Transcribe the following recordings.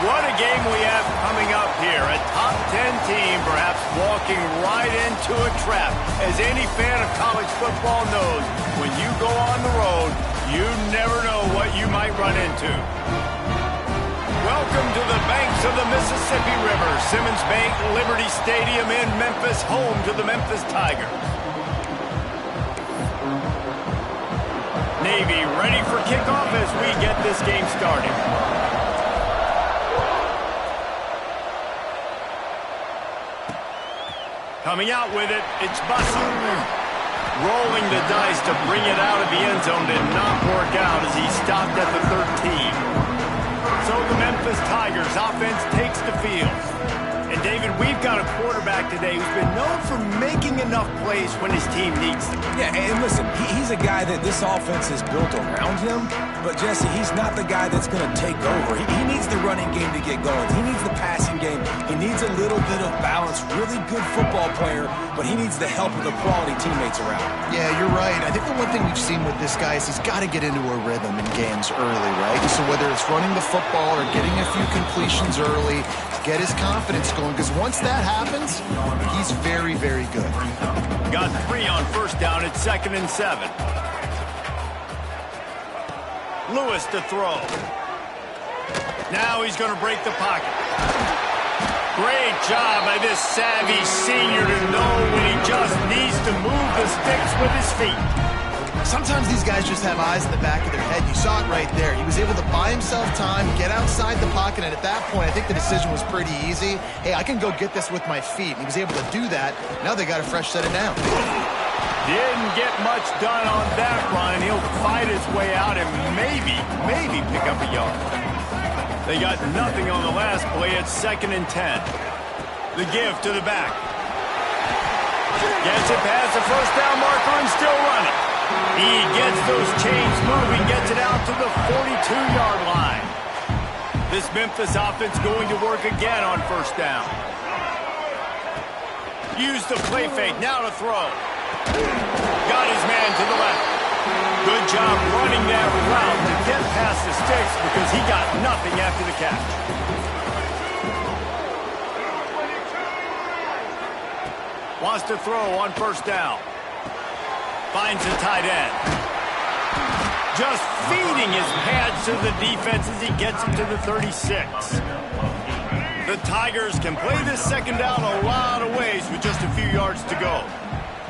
What a game we have coming up here. A top 10 team perhaps walking right into a trap. As any fan of college football knows, when you go on the road, you never know what you might run into. Welcome to the banks of the Mississippi River, Simmons Bank Liberty Stadium in Memphis, home to the Memphis Tigers. Navy ready for kickoff as we get this game started. Coming out with it, it's Bussy. Rolling the dice to bring it out of the end zone did not work out as he stopped at the 13. So the Memphis Tigers offense takes the field. And David, we've got a quarterback today who's been known for making enough plays when his team needs them. Yeah, and listen, he's a guy that this offense is built around him. But, Jesse, he's not the guy that's going to take over. He needs the running game to get going. He needs the passing game. He needs a little bit of balance. Really good football player, but he needs the help of the quality teammates around. Yeah, you're right. I think the one thing we've seen with this guy is he's got to get into a rhythm in games early, right? So whether it's running the football or getting a few completions early, get his confidence going, because once that happens, he's very, very good. Got 3 on first down. It's 2nd and 7. Lewis to throw. Now he's going to break the pocket. Great job by this savvy senior to know when he just needs to move the sticks with his feet. Sometimes these guys just have eyes in the back of their head. You saw it right there. He was able to buy himself time, get outside the pocket, and at that point, I think the decision was pretty easy. Hey, I can go get this with my feet. And he was able to do that. Now they got a fresh set of downs. Didn't get much done on that run. He'll fight his way out and maybe pick up a yard. They got nothing on the last play. It's 2nd and 10. The give to the back. Gets it past the first down marker and still running. He gets those chains moving, gets it out to the 42-yard line. This Memphis offense going to work again on first down. Use the play fake, now to throw. Got his man to the left. Good job running that route to get past the sticks because he got nothing after the catch. Wants to throw on first down. Finds the tight end. Just feeding his pads to the defense as he gets it to the 36. The Tigers can play this second down a lot of ways with just a few yards to go.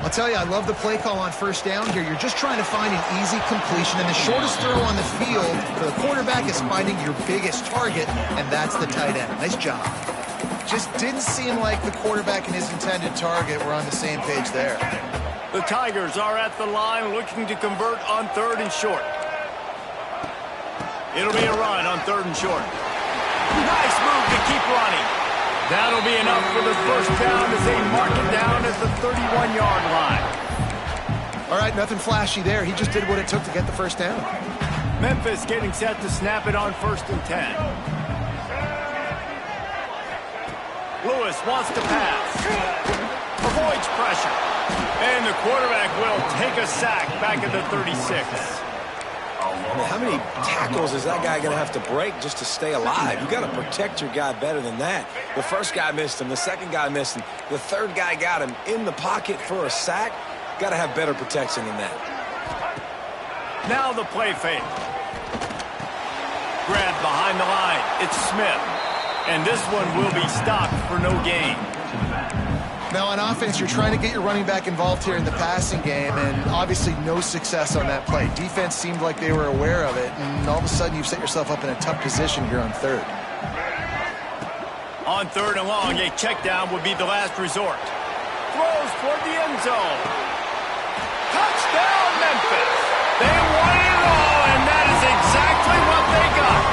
I'll tell you, I love the play call on first down here. You're just trying to find an easy completion, and the shortest throw on the field for the quarterback is finding your biggest target, and that's the tight end. Nice job. Just didn't seem like the quarterback and his intended target were on the same page there. The Tigers are at the line looking to convert on 3rd and short. It'll be a run on 3rd and short. Nice move to keep running. That'll be enough for the first down as they mark it down at the 31-yard line. All right, nothing flashy there. He just did what it took to get the first down. Memphis getting set to snap it on 1st and 10. Lewis wants to pass. Avoids pressure. And the quarterback will take a sack back at the 36. How many tackles is that guy going to have to break just to stay alive? You got to protect your guy better than that. The first guy missed him. The second guy missed him. The third guy got him in the pocket for a sack. Got to have better protection than that. Now the play fake. Grabbed behind the line. It's Smith. And this one will be stopped for no gain. Now on offense, you're trying to get your running back involved here in the passing game, and obviously no success on that play. Defense seemed like they were aware of it, and all of a sudden you've set yourself up in a tough position here on 3rd. On 3rd and long, a check down would be the last resort. Throws toward the end zone. Touchdown, Memphis! They won it all, and that is exactly what they got.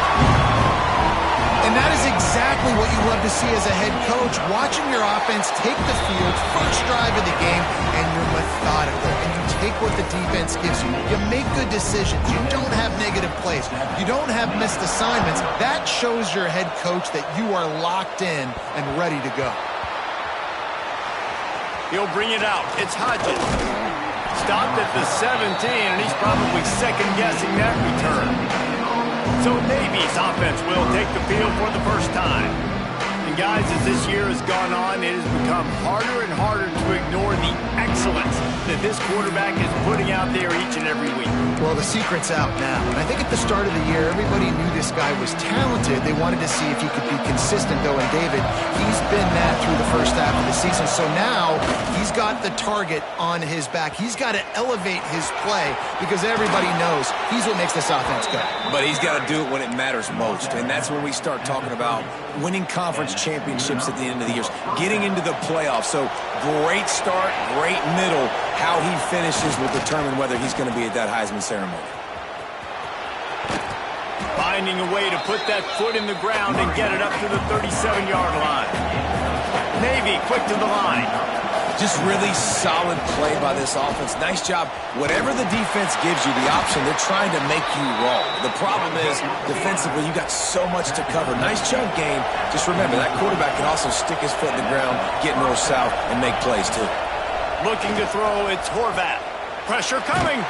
And that is exactly what you love to see as a head coach, watching your offense take the field, first drive of the game, and you're methodical, and you take what the defense gives you. You make good decisions. You don't have negative plays. You don't have missed assignments. That shows your head coach that you are locked in and ready to go. He'll bring it out. It's Hodges. Stopped at the 17, and he's probably second-guessing that return. So Navy's offense will take the field for the first time. And guys, as this year has gone on, it has become harder and harder to ignore the excellence that this quarterback is putting out there each and every week. Well, the secret's out now. And I think at the start of the year, everybody knew this guy was talented. They wanted to see if he could be consistent, though. And David, he's been that through the first half of the season. So now he's got the target on his back. He's got to elevate his play because everybody knows he's what makes this offense go. But he's got to do it when it matters most. And that's when we start talking about winning conference championships at the end of the year, getting into the playoffs. So great start, great middle. How he finishes will determine whether he's going to be at that Heisman ceremony. Finding a way to put that foot in the ground and get it up to the 37-yard line. Navy quick to the line. Just really solid play by this offense. Nice job. Whatever the defense gives you, the option, they're trying to make you roll. The problem is, defensively, you got so much to cover. Nice chunk game. Just remember, that quarterback can also stick his foot in the ground, get north-south, and make plays, too. Looking to throw, it's Horvath. Pressure coming.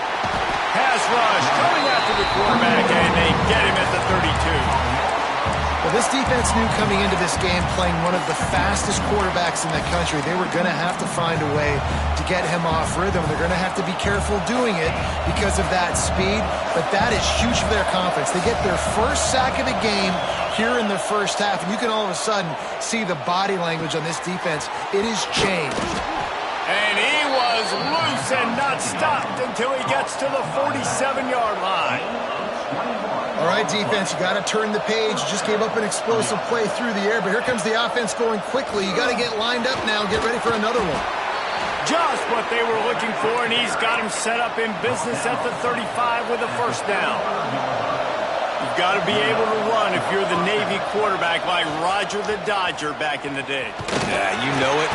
Pass rush coming after the quarterback, and they get him at the 32. Well, this defense knew coming into this game, playing one of the fastest quarterbacks in the country, they were going to have to find a way to get him off rhythm. They're going to have to be careful doing it because of that speed, but that is huge for their confidence. They get their first sack of the game here in the first half, and you can all of a sudden see the body language on this defense. It has changed. And he was loose and not stopped until he gets to the 47-yard line. All right, defense, you got to turn the page. You just gave up an explosive play through the air, but here comes the offense going quickly. You got to get lined up now and get ready for another one. Just what they were looking for, and he's got him set up in business at the 35 with a first down. You've got to be able to run if you're the Navy quarterback like Roger the Dodger back in the day. Yeah, you know it.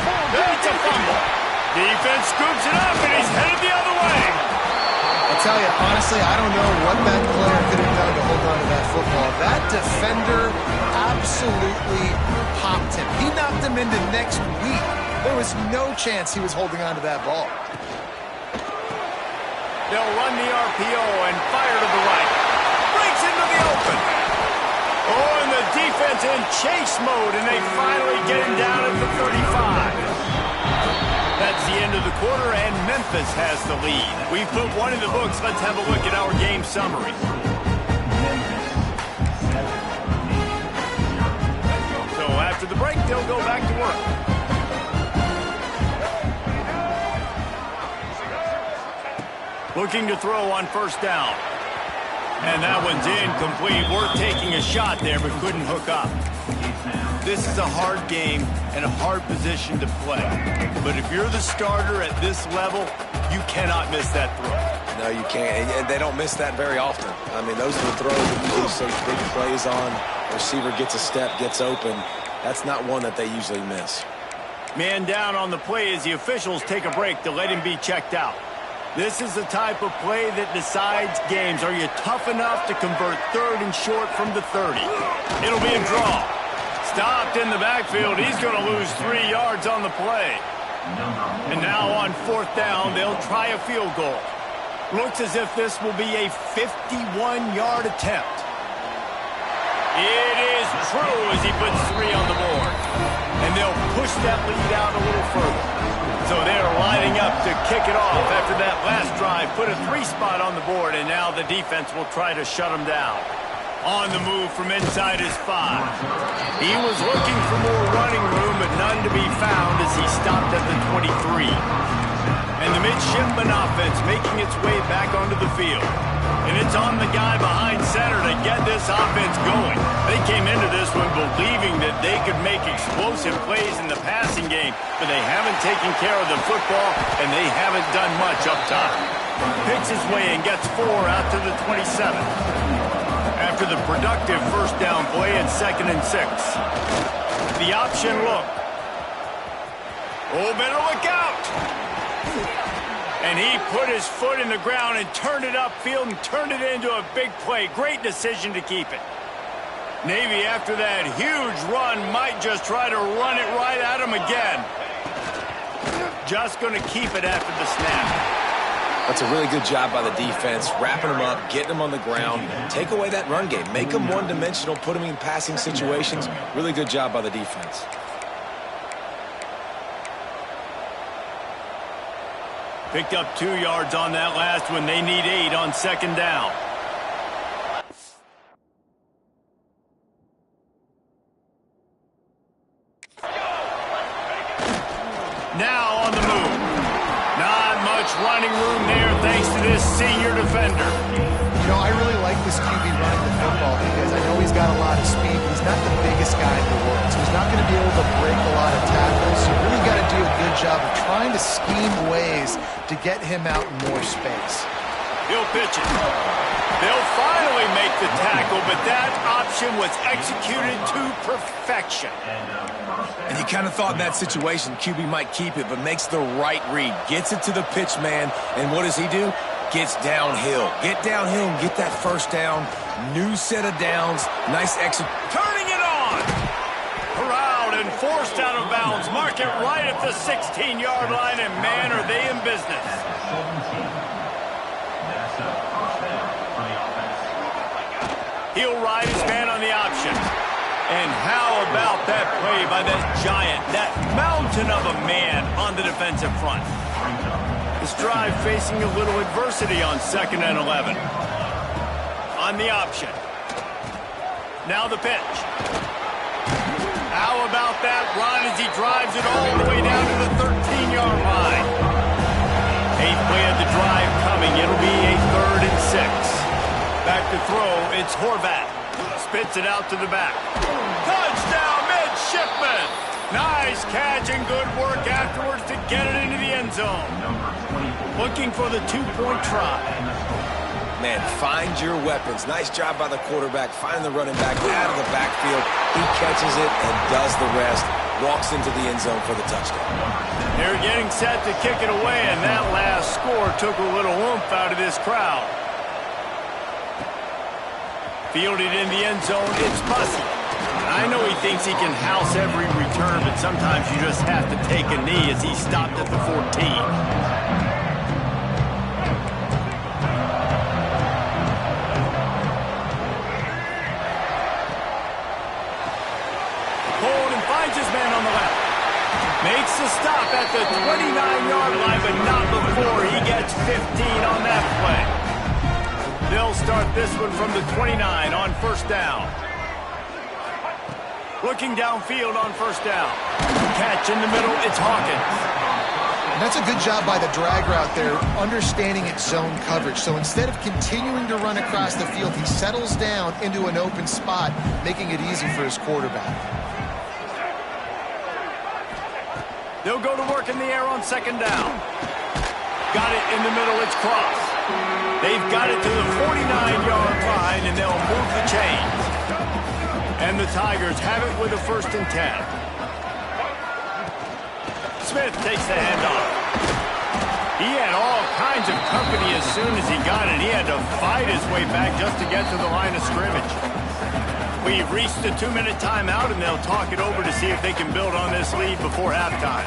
It's a fumble. Defense scoops it up, and he's headed the other way. I'll tell you, honestly, I don't know what that player could have done to hold on to that football. That defender absolutely popped him. He knocked him into next week. There was no chance he was holding on to that ball. They'll run the RPO and fire to the right. Breaks into the open. Oh, and the defense in chase mode, and they finally get him down at the 35. That's the end of the quarter, and Memphis has the lead. We've put one in the books. Let's have a look at our game summary. So after the break, they'll go back to work. Looking to throw on first down. And that one's incomplete. We're taking a shot there, but couldn't hook up. This is a hard game and a hard position to play. But if you're the starter at this level, you cannot miss that throw. No, you can't. And they don't miss that very often. I mean, those are the throws that usually say big plays on. Receiver gets a step, gets open. That's not one that they usually miss. Man down on the play as the officials take a break to let him be checked out. This is the type of play that decides games. Are you tough enough to convert third and short from the 30? It'll be a draw. Stopped in the backfield. He's going to lose 3 yards on the play. And now on fourth down, they'll try a field goal. Looks as if this will be a 51-yard attempt. It is true as he puts 3 on the board. And they'll push that lead out a little further. So they're lining up to kick it off after that last drive. Put a 3 spot on the board, and now the defense will try to shut them down. On the move from inside his 5. He was looking for more running room, but none to be found as he stopped at the 23. And the midshipman offense making its way back onto the field. And it's on the guy behind center to get this offense going. They came into this one believing that they could make explosive plays in the passing game, but they haven't taken care of the football, and they haven't done much up top. Picks his way and gets 4 out to the 27. After the productive first down play and 2nd and 6. The option look. Oh, better look out. And he put his foot in the ground and turned it upfield and turned it into a big play. Great decision to keep it. Navy, after that huge run, might just try to run it right at him again. Just going to keep it after the snap. That's a really good job by the defense, wrapping them up, getting them on the ground. Take away that run game. Make them one-dimensional, put them in passing situations. Really good job by the defense. Picked up 2 yards on that last one. They need 8 on second down. Now on the move. Not much running room there thanks to this senior defender. You know, I really like this QB running the football because I know he's got a lot of speed. He's not the biggest guy in the world, so he's not going to be able to break a lot of tackles. You really got to do a good job of trying to scheme ways to get him out in more space. He'll pitch it. They'll finally make the tackle, but that option was executed to perfection. And you kind of thought in that situation QB might keep it, but makes the right read. Gets it to the pitch man, and what does he do? Gets downhill. Get downhill and get that first down. New set of downs. Nice exit. Turning it on. Corralled and forced out of bounds. Mark it right at the 16-yard line, and man, are they in business. He'll ride his man on the option. And how about that play by that giant, that mountain of a man on the defensive front? This drive facing a little adversity on 2nd and 11. On the option. Now the pitch. How about that run as he drives it all the way down to the 13-yard line? 8th play of the drive coming. It'll be a 3rd and 6. Back to throw, it's Horvat. Spits it out to the back. Touchdown, midshipman! Nice catch and good work afterwards to get it into the end zone. Looking for the 2-point try. Man, find your weapons. Nice job by the quarterback, finding the running back out of the backfield. He catches it and does the rest. Walks into the end zone for the touchdown. They're getting set to kick it away, and that last score took a little oomph out of this crowd. Fielded in the end zone, it's Bussy. I know he thinks he can house every return, but sometimes you just have to take a knee as he stopped at the 14. Pulling and finds his man on the left. Makes the stop at the 29-yard line, but not before he gets 15 on that play. They'll start this one from the 29 on 1st down. Looking downfield on 1st down. Catch in the middle, it's Hawkins. And that's a good job by the drag route there, understanding its zone coverage. So instead of continuing to run across the field, he settles down into an open spot, making it easy for his quarterback. They'll go to work in the air on 2nd down. Got it in the middle, it's Cross. They've got it to the 49-yard line, and they'll move the chains. And the Tigers have it with a 1st and 10. Smith takes the handoff. He had all kinds of company as soon as he got it. He had to fight his way back just to get to the line of scrimmage. We've reached the 2-minute timeout, and they'll talk it over to see if they can build on this lead before halftime.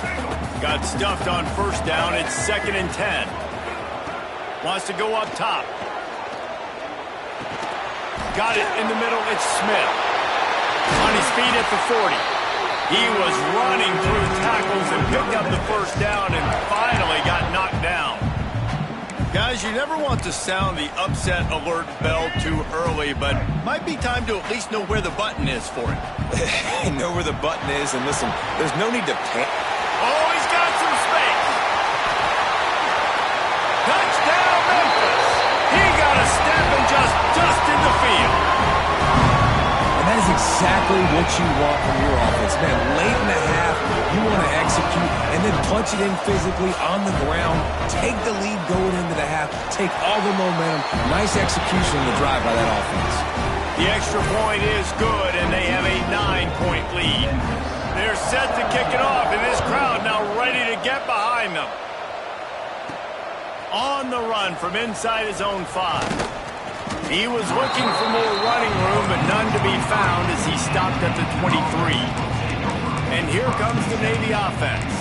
Got stuffed on 1st down. It's 2nd and 10. Wants to go up top. Got it in the middle. It's Smith. On his feet at the 40. He was running through tackles and picked up the 1st down and finally got knocked down. Guys, you never want to sound the upset alert bell too early, but might be time to at least know where the button is for it. Know where the button is, and listen, there's no need to panic. Oh, he's got some space. Touchdown, Memphis. He got a step and just dusted the field. And that is exactly what you want from your offense. Man, late in the half, you want to execute and then punch it in physically on the ground. Take the lead going into the half. Take all the momentum. Nice execution in the drive by that offense. The extra point is good, and they have a 9-point lead. They're set to kick it off, and this crowd now ready to get behind them. On the run from inside his own 5. He was looking for more running room, but none to be found as he stopped at the 23. And here comes the Navy offense.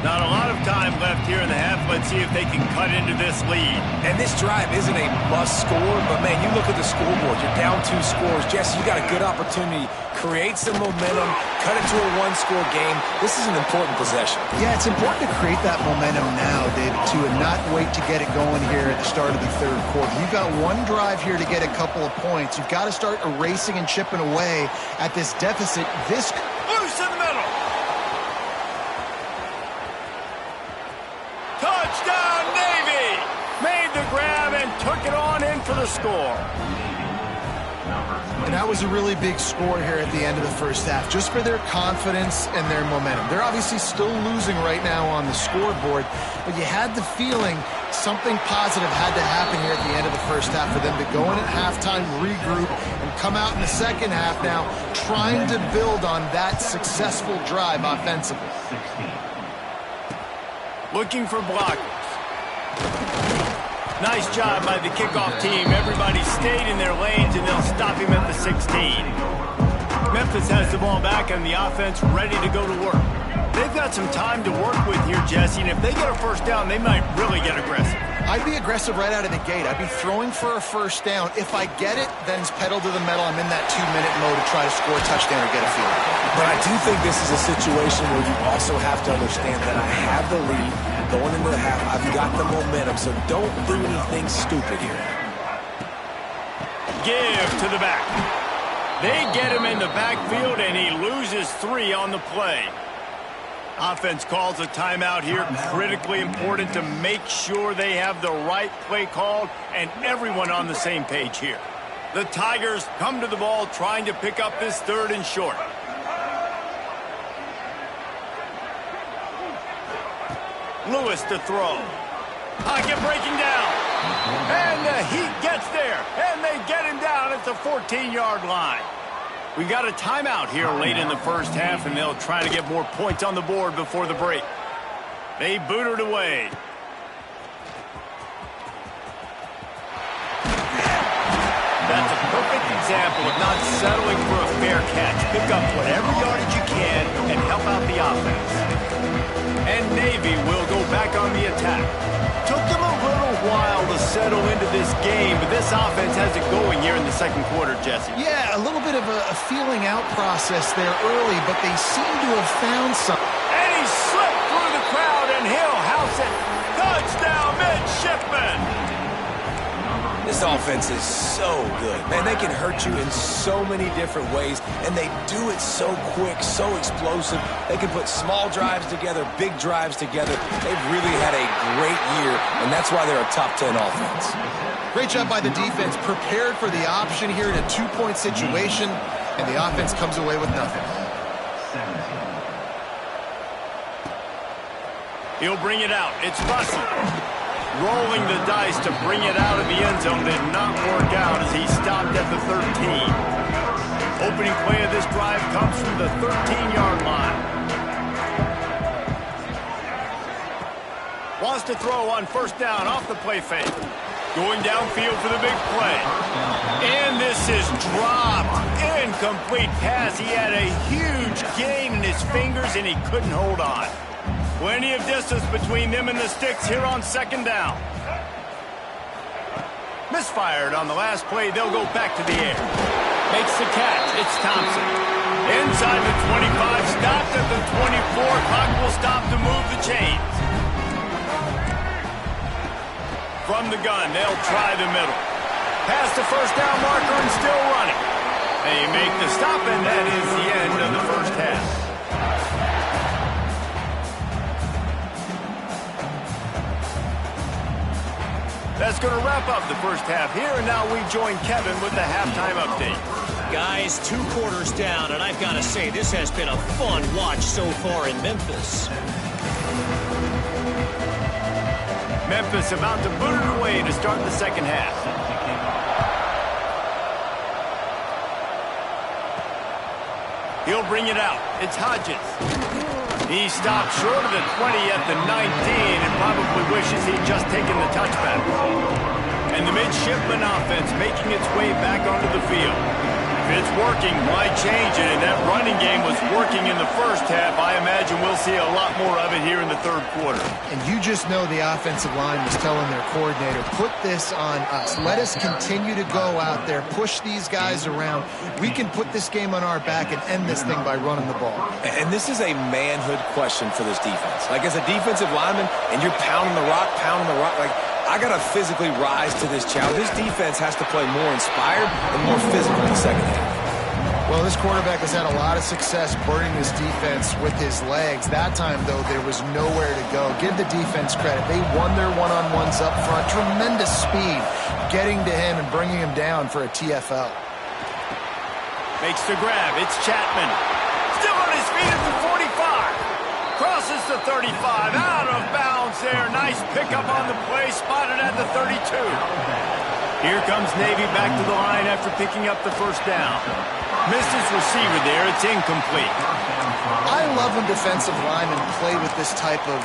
Not a lot of time left here in the half. Let's see if they can cut into this lead. And this drive isn't a must score, but, man, you look at the scoreboard. You're down 2 scores. Jesse, you got a good opportunity. Create some momentum. Cut it to a 1-score game. This is an important possession. Yeah, it's important to create that momentum now, David, too, and not wait to get it going here at the start of the third quarter. You've got one drive here to get a couple of points. You've got to start erasing and chipping away at this deficit. This loose in the middle. Touchdown, Navy! Made the grab and took it on in for the score. And that was a really big score here at the end of the first half, just for their confidence and their momentum. They're obviously still losing right now on the scoreboard, but you had the feeling something positive had to happen here at the end of the first half for them to go in at halftime, regroup, and come out in the second half now trying to build on that successful drive offensively. Looking for blockers. Nice job by the kickoff team. Everybody stayed in their lanes, and they'll stop him at the 16. Memphis has the ball back, and the offense ready to go to work. They've got some time to work with here, Jesse, and if they get a first down, they might really get aggressive. I'd be aggressive right out of the gate. I'd be throwing for a first down. If I get it, then it's pedal to the metal. I'm in that 2-minute mode to try to score a touchdown or get a field. But I do think this is a situation where you also have to understand that I have the lead going into the half. I've got the momentum, so don't do anything stupid here. Give to the back. They get him in the backfield, and he loses 3 on the play. Offense calls a timeout here. Critically important to make sure they have the right play called and everyone on the same page here. The Tigers come to the ball trying to pick up this 3rd and short. Lewis to throw. Pocket breaking down. And the Heat gets there. And they get him down at the 14-yard line. We got a timeout here late in the first half, and they'll try to get more points on the board before the break. They boot it away. That's a perfect example of not settling for a fair catch. Pick up whatever yardage you can and help out the offense. And Navy will go back on the attack. Took them a little while to settle into this game, but this offense has it going here in the second quarter, Jesse. Yeah, a little bit of a feeling out process there early, but they seem to have found something. And he slipped through the crowd, and he'll house it. Touchdown, midshipman. This offense is so good. Man, they can hurt you in so many different ways, and they do it so quick, so explosive. They can put small drives together, big drives together. They've really had a great year, and that's why they're a top 10 offense. Great job by the defense. Prepared for the option here in a 2-point situation, and the offense comes away with nothing. He'll bring it out. It's Bussy. Rolling the dice to bring it out of the end zone did not work out as he stopped at the 13. Opening play of this drive comes from the 13-yard line. Wants to throw on first down off the play fake. Going downfield for the big play. And this is dropped. Incomplete pass. He had a huge gain in his fingers and he couldn't hold on. Plenty of distance between them and the sticks here on second down. Misfired on the last play. They'll go back to the air. Makes the catch. It's Thompson. Inside the 25. Stopped at the 24. Clock will stop to move the chains. From the gun, they'll try the middle. Past the first down marker and still running. They make the stop, and that is the end of the first half. That's going to wrap up the first half here, and now we join Kevin with the halftime update. Guys, 2 quarters down, and I've got to say, this has been a fun watch so far in Memphis. Memphis about to boot it away to start the second half. He'll bring it out. It's Hodges. He stopped short of the 20 at the 19 and probably wishes he'd just taken the touchback. And the midshipman offense making its way back onto the field. it's working, why change it? And that running game was working in the first half. I imagine we'll see a lot more of it here in the third quarter. And you just know the offensive line was telling their coordinator, put this on us. Let us continue to go out there, push these guys around. We can put this game on our back and end this thing by running the ball. And this is a manhood question for this defense. Like, as a defensive lineman, and you're pounding the rock, like, I got to physically rise to this challenge. This defense has to play more inspired and more physical in the second half. Well, this quarterback has had a lot of success burning this defense with his legs. That time, though, there was nowhere to go. Give the defense credit. They won their one-on-ones up front. Tremendous speed getting to him and bringing him down for a TFL. Makes the grab. It's Chapman. Still on his feet at the 45. Crosses the 35. Out of bounds there. Nice pickup on the play. Spotted at the 32. Here comes Navy back to the line after picking up the first down. Missed his receiver there. It's incomplete. I love when defensive linemen play with this type of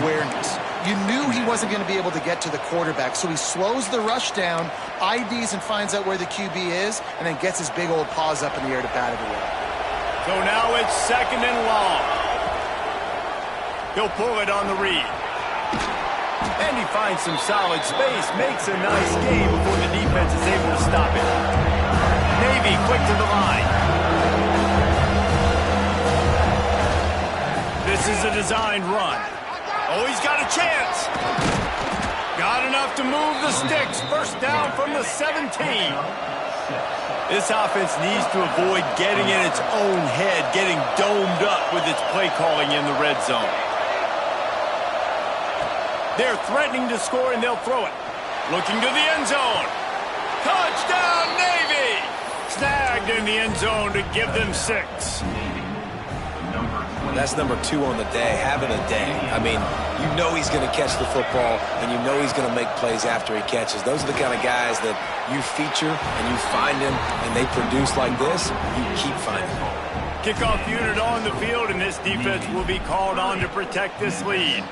awareness. You knew he wasn't going to be able to get to the quarterback, so he slows the rush down, IDs and finds out where the QB is, and then gets his big old paws up in the air to bat it away. So now it's 2nd and long. He'll pull it on the read. And he finds some solid space, makes a nice game before the defense is able to stop it. Navy quick to the line. This is a designed run. Oh, he's got a chance. Got enough to move the sticks. First down from the 17. This offense needs to avoid getting in its own head, getting domed up with its play calling in the red zone. They're threatening to score, and they'll throw it. Looking to the end zone. Touchdown, Navy! Snagged in the end zone to give them 6. That's number 2 on the day, having a day. I mean, you know he's going to catch the football, and you know he's going to make plays after he catches. Those are the kind of guys that you feature, and you find them, and they produce like this, you keep finding them. Kickoff unit on the field, and this defense will be called on to protect this lead.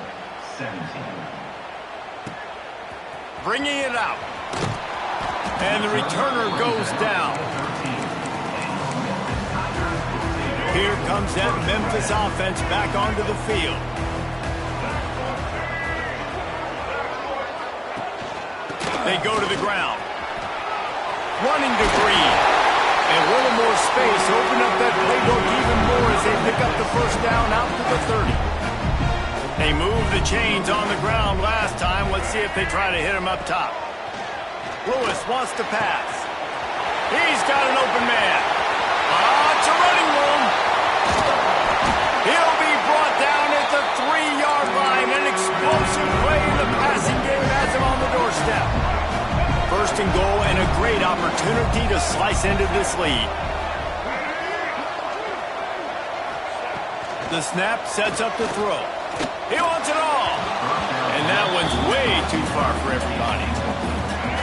Bringing it out. And the returner goes down. Here comes that Memphis offense back onto the field. They go to the ground. Running to Green. And a little more space. Open up that playbook even more as they pick up the first down out to the 30. They moved the chains on the ground last time. Let's see if they try to hit him up top. Lewis wants to pass. He's got an open man. It's a running room. He'll be brought down at the 3-yard line. An explosive play in the passing game has him on the doorstep. First and goal, and a great opportunity to slice into this lead. The snap sets up the throw. He wants it all. And that one's way too far for everybody.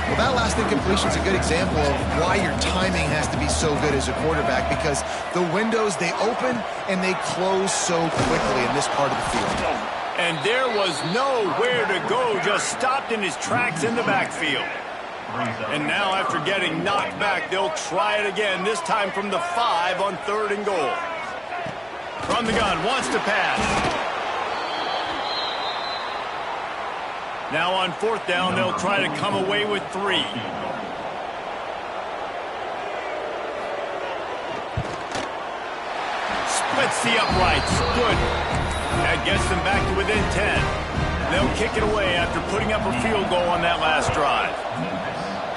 Well, that last incompletion is a good example of why your timing has to be so good as a quarterback, because the windows, they open and they close so quickly in this part of the field. And there was nowhere to go, just stopped in his tracks in the backfield. And now after getting knocked back, they'll try it again, this time from the 5 on 3rd and goal. From the gun, wants to pass. Now on 4th down, they'll try to come away with 3. Splits the uprights. Good. That gets them back to within 10. They'll kick it away after putting up a field goal on that last drive.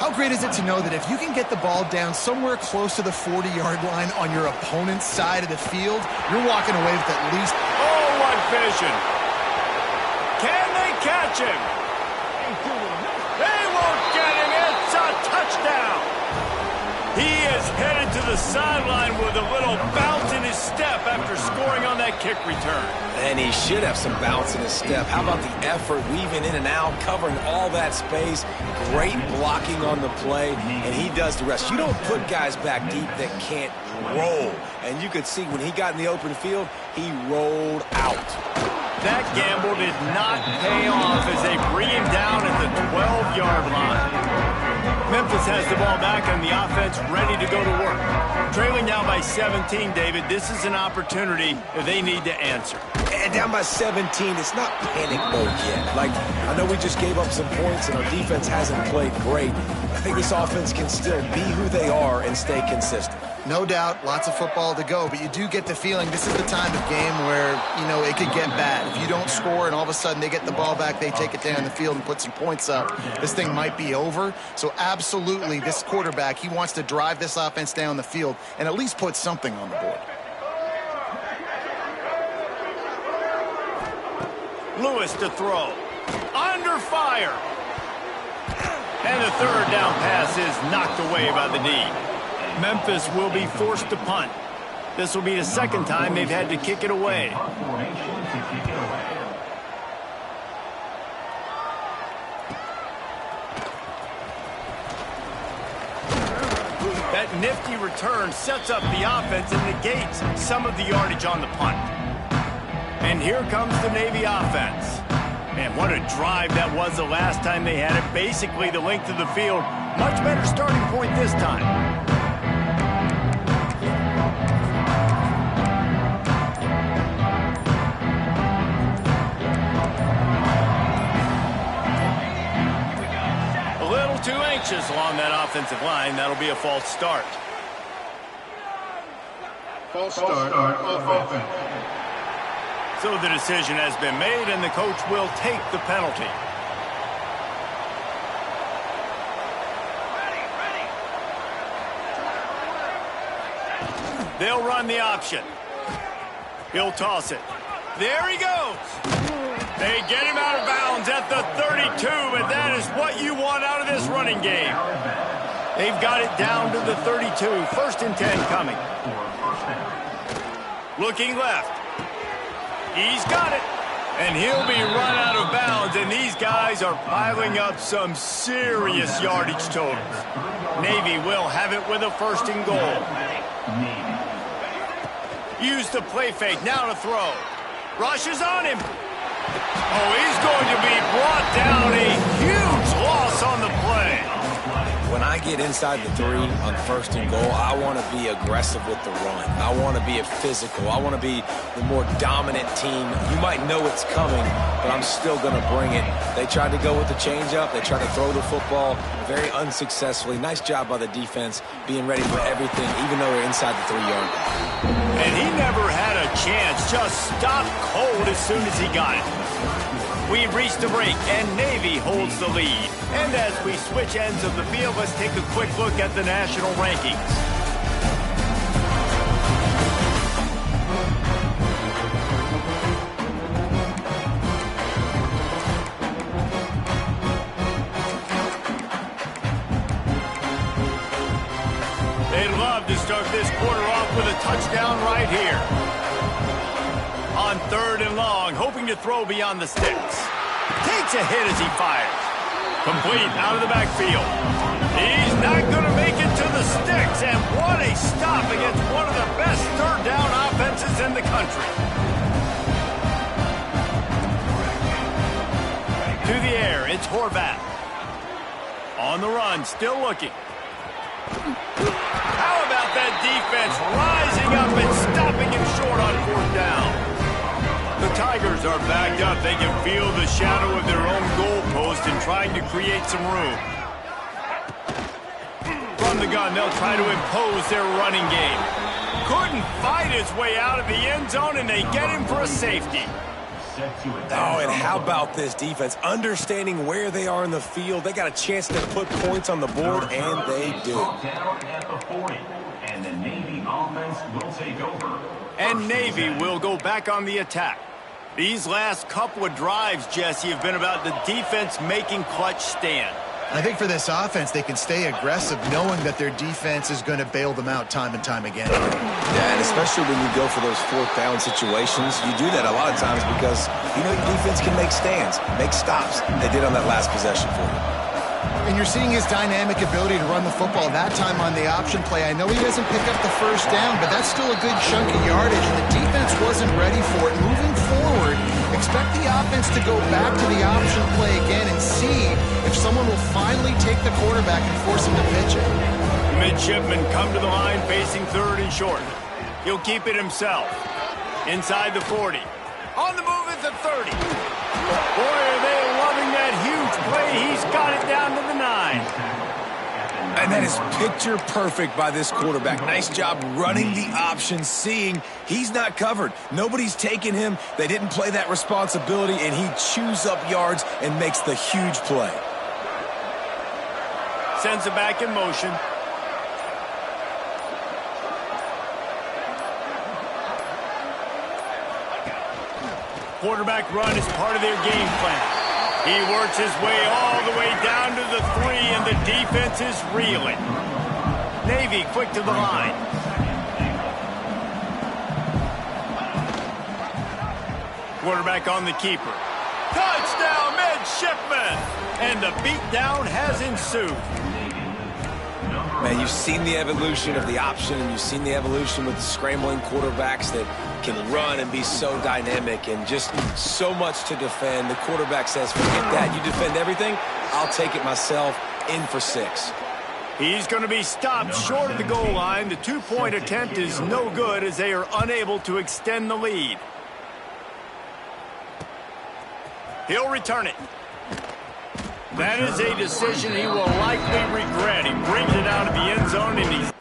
How great is it to know that if you can get the ball down somewhere close to the 40-yard line on your opponent's side of the field, you're walking away with at least... Oh, what vision. Can they catch him? They won't get him. It's a touchdown. He is headed to the sideline with a little bounce in his step after scoring on that kick return. And he should have some bounce in his step. How about the effort, weaving in and out, covering all that space, great blocking on the play, and he does the rest. You don't put guys back deep that can't roll. And you could see when he got in the open field, he rolled out. That gamble did not pay off as they bring him down at the 12-yard line. Memphis has the ball back and the offense ready to go to work. Trailing now by 17, David. This is an opportunity that they need to answer. And down by 17, it's not panic mode yet. Like, I know we just gave up some points and our defense hasn't played great. I think this offense can still be who they are and stay consistent. No doubt, lots of football to go, but you do get the feeling this is the time of game where, you know, it could get bad. If you don't score and all of a sudden they get the ball back, they take it down the field and put some points up, this thing might be over. So absolutely, this quarterback, he wants to drive this offense down the field and at least put something on the board. Lewis to throw. Under fire. And the third down pass is knocked away by the D. Memphis will be forced to punt. This will be the second time they've had to kick it away. That nifty return sets up the offense and negates some of the yardage on the punt. And here comes the Navy offense. Man, what a drive that was the last time they had it. Basically the length of the field. Much better starting point this time. Too anxious along that offensive line. That'll be a false start. False start offense. So the decision has been made, and the coach will take the penalty. They'll run the option. He'll toss it. There he goes. They get him out of bounds at the 32, and that is what you want out of this running game. They've got it down to the 32. First and 10 coming. Looking left. He's got it. And he'll be run out of bounds, and these guys are piling up some serious yardage totals. Navy will have it with a first and goal. Use the play fake, now to throw. Rushes on him. Oh, he's going to be brought down. A huge loss on the play. When I get inside the 3 on first and goal, I want to be aggressive with the run. I want to be a physical. I want to be the more dominant team. You might know it's coming, but I'm still going to bring it. They tried to go with the changeup. They tried to throw the football very unsuccessfully. Nice job by the defense being ready for everything, even though they're inside the 3-yard line. And he never had a chance. Just stopped cold as soon as he got it. We've reached the break, and Navy holds the lead. And as we switch ends of the field, let's take a quick look at the national rankings. They'd love to start this quarter off with a touchdown right here. On third and long, hoping to throw beyond the sticks. Takes a hit as he fires. Complete out of the backfield. He's not going to make it to the sticks, and what a stop against one of the best third down offenses in the country. To the air, it's Horvath. On the run, still looking. How about that defense rising up and stopping him short on fourth down? The Tigers are backed up. They can feel the shadow of their own goalpost and trying to create some room. From the gun, they'll try to impose their running game. Couldn't fight his way out of the end zone, and they get him for a safety. Oh, and how about this defense? Understanding where they are in the field. They got a chance to put points on the board, and they do. And the Navy offense will take over. And Navy will go back on the attack. These last couple of drives, Jesse, have been about the defense making clutch stand. I think for this offense, they can stay aggressive knowing that their defense is going to bail them out time and time again. Yeah, and especially when you go for those fourth down situations, you do that a lot of times because you know your defense can make stands, make stops. They did on that last possession for you. And you're seeing his dynamic ability to run the football, that time on the option play. I know he doesn't pick up the first down, but that's still a good chunk of yardage, and the defense wasn't ready for it. Moving forward, expect the offense to go back to the option play again and see if someone will finally take the quarterback and force him to pitch it. The midshipman come to the line facing third and short. He'll keep it himself. Inside the 40. On the move at the 30. Boy, are they loving that huge play. He's got it down to the 9. And that is picture perfect by this quarterback. Nice job running the option, seeing he's not covered. Nobody's taking him. They didn't play that responsibility, and he chews up yards and makes the huge play. Sends it back in motion. Quarterback run is part of their game plan. He works his way all the way down to the 3, and the defense is reeling. Navy quick to the line. Quarterback on the keeper. Touchdown, midshipman! And the beatdown has ensued. Man, you've seen the evolution of the option, and you've seen the evolution with the scrambling quarterbacks that can run and be so dynamic and just so much to defend. The quarterback says, forget that. You defend everything, I'll take it myself. In for 6. He's going to be stopped short of the goal line. The 2-point attempt is no good as they are unable to extend the lead. He'll return it. That is a decision he will likely regret. He brings it out of the end zone, and he's...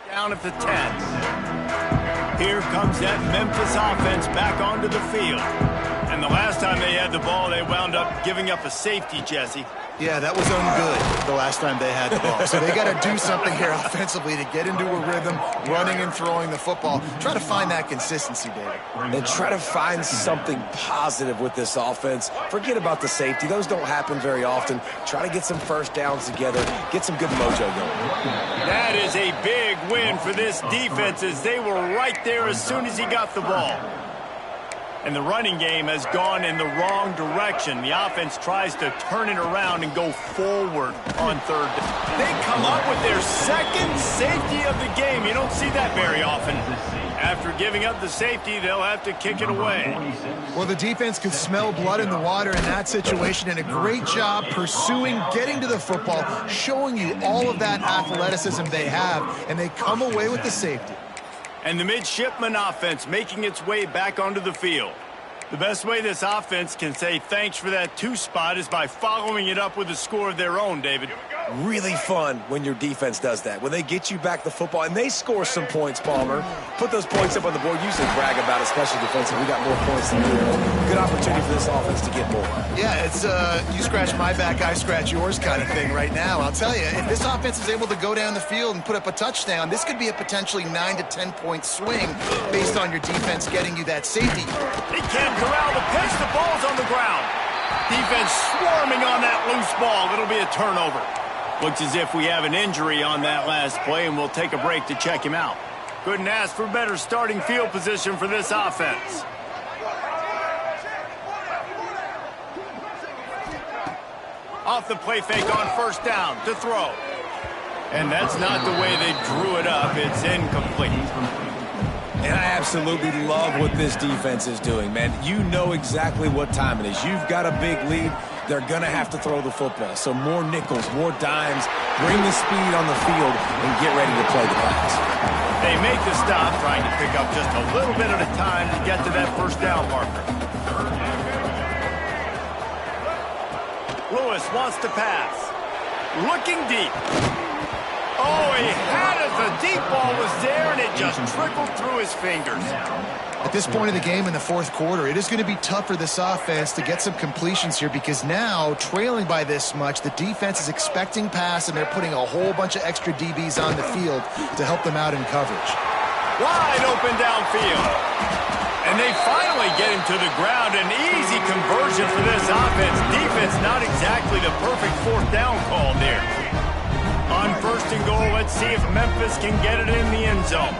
down at the 10. Here comes that Memphis offense back onto the field. And the last time they had the ball, they wound up giving up a safety, Jesse. Yeah, that was ungood the last time they had the ball. So they got to do something here offensively to get into a rhythm, running and throwing the football. Try to find that consistency, David. And try to find something positive with this offense. Forget about the safety. Those don't happen very often. Try to get some first downs together. Get some good mojo going. That is a big win for this defense as they were right there as soon as he got the ball. And the running game has gone in the wrong direction. The offense tries to turn it around and go forward on third down. They come up with their second safety of the game. You don't see that very often. After giving up the safety, they'll have to kick it away. Well, the defense could smell blood in the water in that situation, and a great job pursuing, getting to the football, showing you all of that athleticism they have, and they come away with the safety. And the midshipman offense making its way back onto the field. The best way this offense can say thanks for that 2 spot is by following it up with a score of their own, David. Really fun when your defense does that. When they get you back the football and they score some points, Palmer. Put those points up on the board. Usually brag about it, especially defensive. We got more points than you. Good opportunity for this offense to get more. Yeah, it's you scratch my back, I scratch yours kind of thing right now. I'll tell you, if this offense is able to go down the field and put up a touchdown, this could be a potentially 9 to 10 point swing based on your defense getting you that safety. They can't corral the pitch. The ball's on the ground. Defense swarming on that loose ball. It'll be a turnover. Looks as if we have an injury on that last play, and we'll take a break to check him out. Couldn't ask for better starting field position for this offense. Off the play fake on first down to throw. And that's not the way they drew it up. It's incomplete. And I absolutely love what this defense is doing, man. You know exactly what time it is. You've got a big lead. They're going to have to throw the football. So more nickels, more dimes. Bring the speed on the field and get ready to play the pass. They make the stop, trying to pick up just a little bit at a time to get to that first down marker. Lewis wants to pass. Looking deep. Oh, he had it. The deep ball was there, and it just trickled through his fingers. At this point of the game in the fourth quarter, it is going to be tough for this offense to get some completions here because now, trailing by this much, the defense is expecting pass, and they're putting a whole bunch of extra DBs on the field to help them out in coverage. Wide open downfield. And they finally get him to the ground. An easy conversion for this offense. Defense not exactly the perfect fourth down call there. On first and and goal. Let's see if Memphis can get it in the end zone.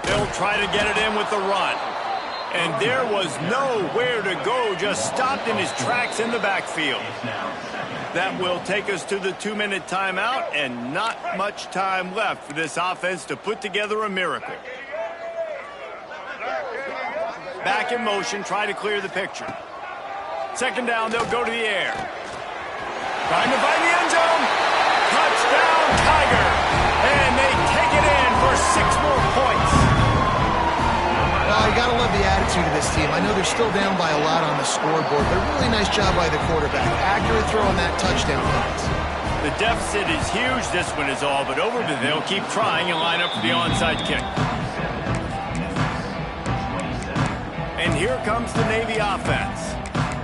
They'll try to get it in with the run. And there was nowhere to go, just stopped in his tracks in the backfield. That will take us to the 2-minute timeout, and not much time left for this offense to put together a miracle. Back in motion, try to clear the picture. Second down, they'll go to the air. Trying to find the end zone. Touchdown, Tiger. And they take it in for 6 more points. Well, you got to love the attitude of this team. I know they're still down by a lot on the scoreboard, but a really nice job by the quarterback. Accurate throw on that touchdown pass. The deficit is huge, this one is all, but over, they'll keep trying and line up for the onside kick. And here comes the Navy offense.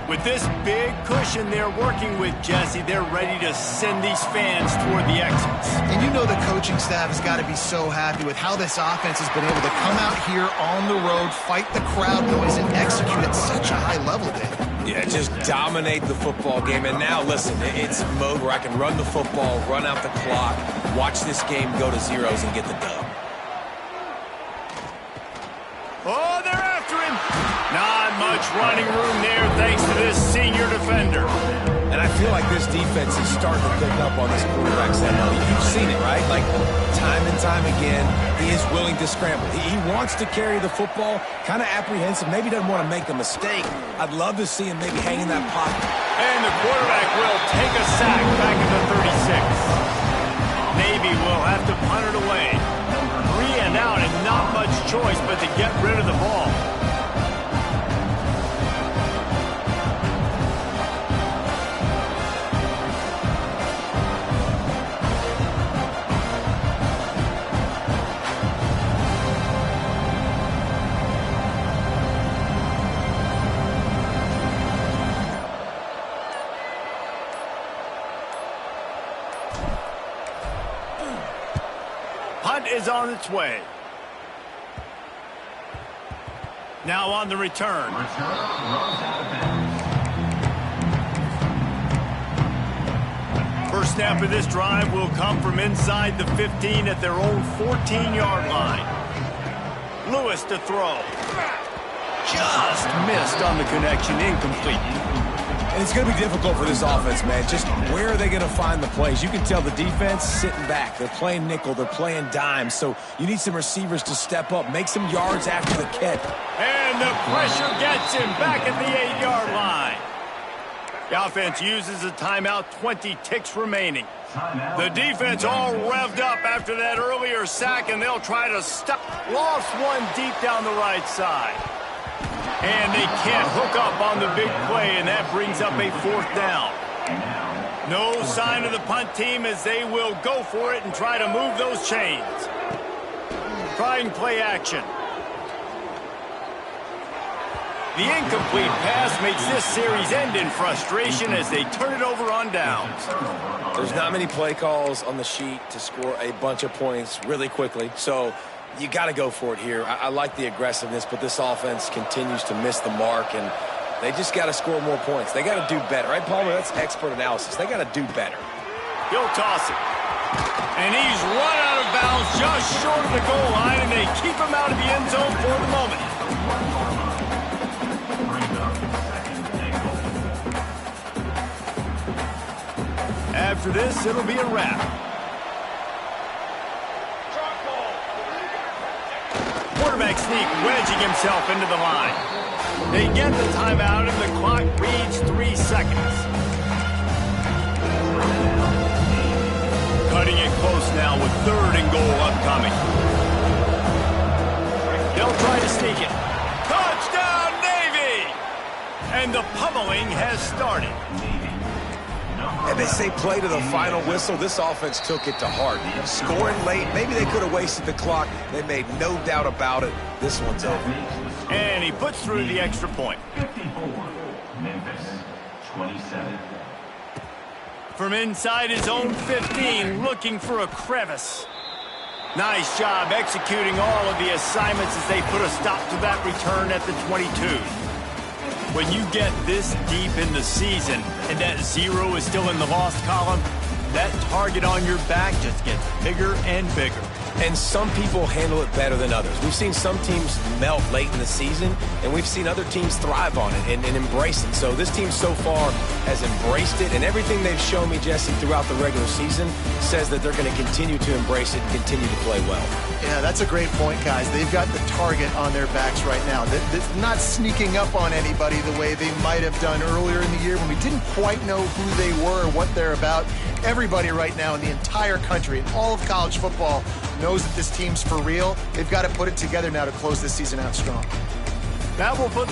With this big cushion they're working with, Jesse, they're ready to send these fans toward the exits. And you know the coaching staff has got to be so happy with how this offense has been able to come out here on the road, fight the crowd noise, and execute at such a high level, Dave. Yeah, just dominate the football game. And now, listen, it's a mode where I can run the football, run out the clock, watch this game go to zeros and get the dub. Oh, they're after him. Not much running room there thanks to this senior defender. And I feel like this defense is starting to pick up on this quarterback's MO. You've seen it, right? Like, time and time again, he is willing to scramble. He wants to carry the football, kind of apprehensive, maybe doesn't want to make a mistake. I'd love to see him maybe hang in that pocket. And the quarterback will take a sack back at the 36. Navy will have to punt it away. 3 and out and not much choice but to get rid of the ball. Punt is on its way. Now on the return. First snap of this drive will come from inside the 15 at their own 14-yard line. Lewis to throw. Just missed on the connection, incomplete. And it's going to be difficult for this offense, man. Just where are they going to find the plays? You can tell the defense sitting back. They're playing nickel. They're playing dime. So you need some receivers to step up, make some yards after the catch. And the pressure gets him back at the 8-yard line. The offense uses a timeout, 20 ticks remaining. The defense all revved up after that earlier sack, and they'll try to stop. Lost one deep down the right side. And they can't hook up on the big play, and that brings up a 4th down. No sign of the punt team as they will go for it and try to move those chains. Trying play action. The incomplete pass makes this series end in frustration as they turn it over on downs. There's not many play calls on the sheet to score a bunch of points really quickly, so you got to go for it here. I like the aggressiveness, but this offense continues to miss the mark, and they just got to score more points. They got to do better. Right, Palmer? That's expert analysis. They got to do better. He'll toss it. And he's run out of bounds just short of the goal line, and they keep him out of the end zone for the moment. After this, it'll be a wrap. Quarterback sneak, wedging himself into the line. They get the timeout, and the clock reads 3 seconds. Cutting it close now with 3rd and goal upcoming. They'll try to sneak it. Touchdown, Navy! And the pummeling has started. And they say play to the final whistle. This offense took it to heart. Scoring late, maybe they could have wasted the clock. They made no doubt about it. This one's over. And he puts through the extra point. 54, Memphis, 27. From inside his own 15, looking for a crevice. Nice job executing all of the assignments as they put a stop to that return at the 22. When you get this deep in the season and that 0 is still in the lost column, that target on your back just gets bigger and bigger. And some people handle it better than others. We've seen some teams melt late in the season, and we've seen other teams thrive on it and embrace it. So this team so far has embraced it, and everything they've shown me, Jesse, throughout the regular season says that they're going to continue to embrace it and continue to play well. Yeah, that's a great point, guys. They've got the target on their backs right now. They're not sneaking up on anybody the way they might have done earlier in the year when we didn't quite know who they were or what they're about. Everybody right now in the entire country and all of college football knows that this team's for real. They've got to put it together now to close this season out strong. That will put...